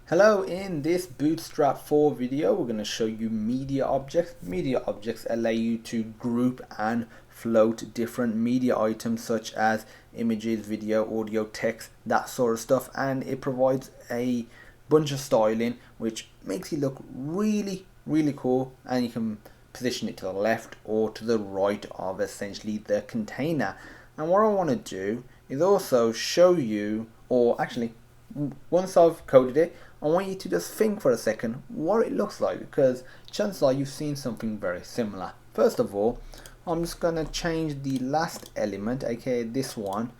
Hello, in this Bootstrap 4 video we're going to show you media objects. Media objects allow you to group and float different media items such as images, video, audio, text, that sort of stuff, and it provides a bunch of styling which makes it look really cool, and you can position it to the left or to the right of essentially the container. And what I want to do is also show you, or actually once I've coded it, I want you to just think for a second what it looks like, because chances are you've seen something very similar. First of all, I'm just going to change the last element, aka this one,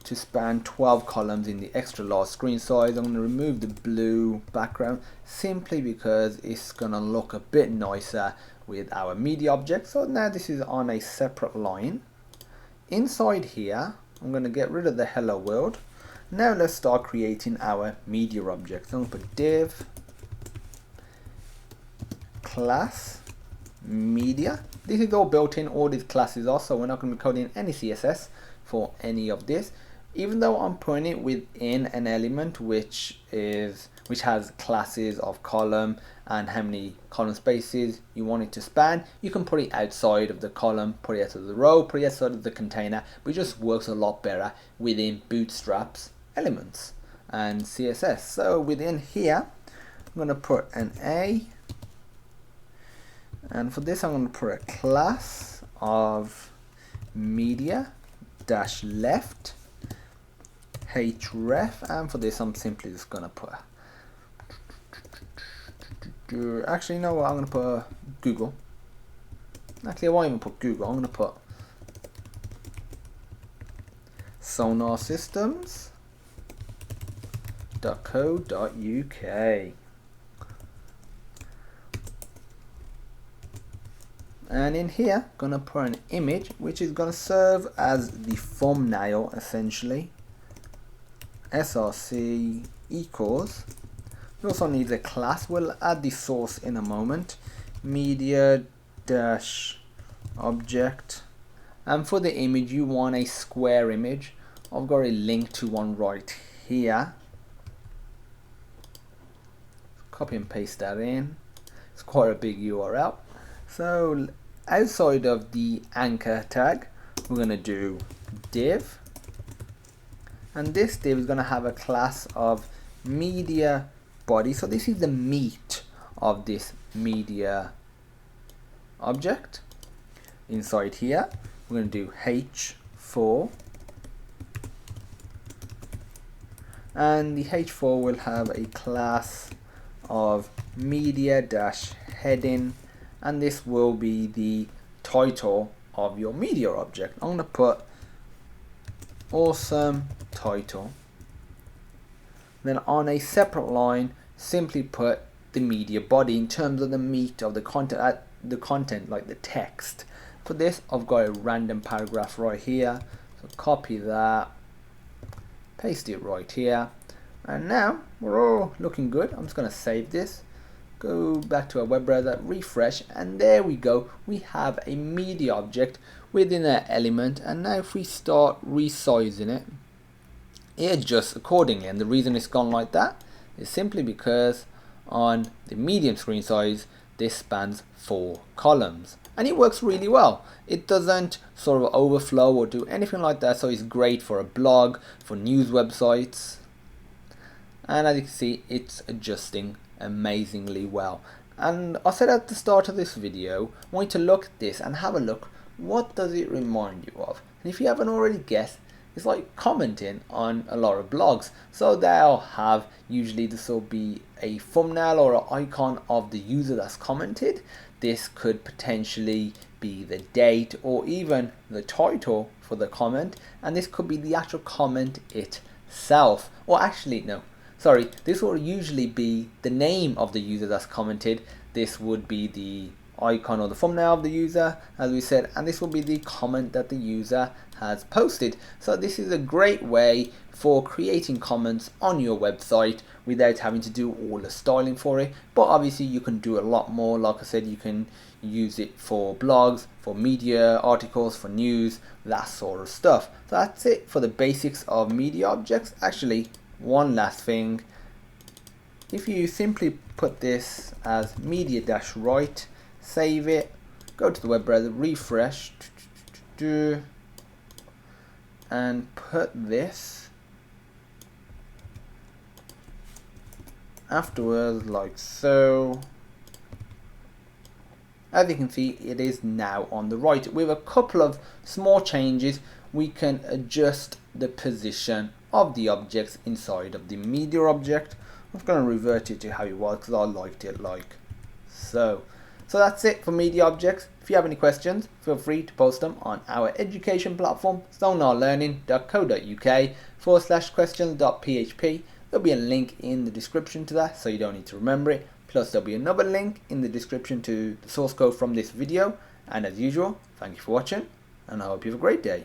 to span 12 columns in the extra large screen size. I'm going to remove the blue background simply because it's going to look a bit nicer with our media object. So now this is on a separate line. Inside here, I'm going to get rid of the hello world. Now let's start creating our media objects. I'm going to put div class media. This is all built in, all these classes are, so we're not going to be coding any CSS for any of this, even though I'm putting it within an element which has classes of column and how many column spaces you want it to span. You can put it outside of the column, put it outside of the row, put it outside of the container, but it just works a lot better within Bootstrap's elements and CSS. So within here I'm going to put an A, and for this I'm going to put a class of media dash left href, and for this I'm simply just going to put, actually you know what, I'm going to put Google. Actually I won't even put Google, I'm going to put Sonar Systems.co.uk. And in here I'm going to put an image which is going to serve as the thumbnail essentially. src equals, it also needs a class, we'll add the source in a moment, media dash object, and for the image you want a square image. I've got a link to one right here. Copy and paste that in. It's quite a big URL. So outside of the anchor tag we're going to do div, and this div is going to have a class of media body. So this is the meat of this media object. Inside here we're going to do h4, and the h4 will have a class of media dash heading, and this will be the title of your media object. I'm going to put awesome title. Then on a separate line simply put the media body in terms of the meat of the content, like the text. For this I've got a random paragraph right here, so copy that, paste it right here, and now we're all looking good. I'm just going to save this, go back to our web browser, refresh, and there we go, we have a media object within an element. And now if we start resizing it, it adjusts accordingly, and the reason it's gone like that is simply because on the medium screen size this spans 4 columns, and it works really well. It doesn't sort of overflow or do anything like that, so it's great for a blog, for news websites, and as you can see it's adjusting amazingly well. And I said at the start of this video, I want you to look at this and have a look, what does it remind you of? And if you haven't already guessed, it's like commenting on a lot of blogs. So they'll have, usually this will be a thumbnail or an icon of the user that's commented. This could potentially be the date or even the title for the comment, and this could be the actual comment itself. Or actually no, sorry, this will usually be the name of the user that's commented. This would be the icon or the thumbnail of the user, as we said, and this will be the comment that the user has posted. So this is a great way for creating comments on your website without having to do all the styling for it. But obviously you can do a lot more. Like I said, you can use it for blogs, for media articles, for news, that sort of stuff. So that's it for the basics of media objects. Actually, one last thing, if you simply put this as media-right, save it, go to the web browser, refresh, and put this afterwards like so. As you can see, it is now on the right. With a couple of small changes, we can adjust the position of the objects inside of the media object. I'm going to revert it to how it was because I liked it like so. So that's it for media objects. If you have any questions, feel free to post them on our education platform, stonarlearning.co.uk/questions.php. There'll be a link in the description to that, so you don't need to remember it. Plus there'll be another link in the description to the source code from this video. And as usual, thank you for watching, and I hope you have a great day.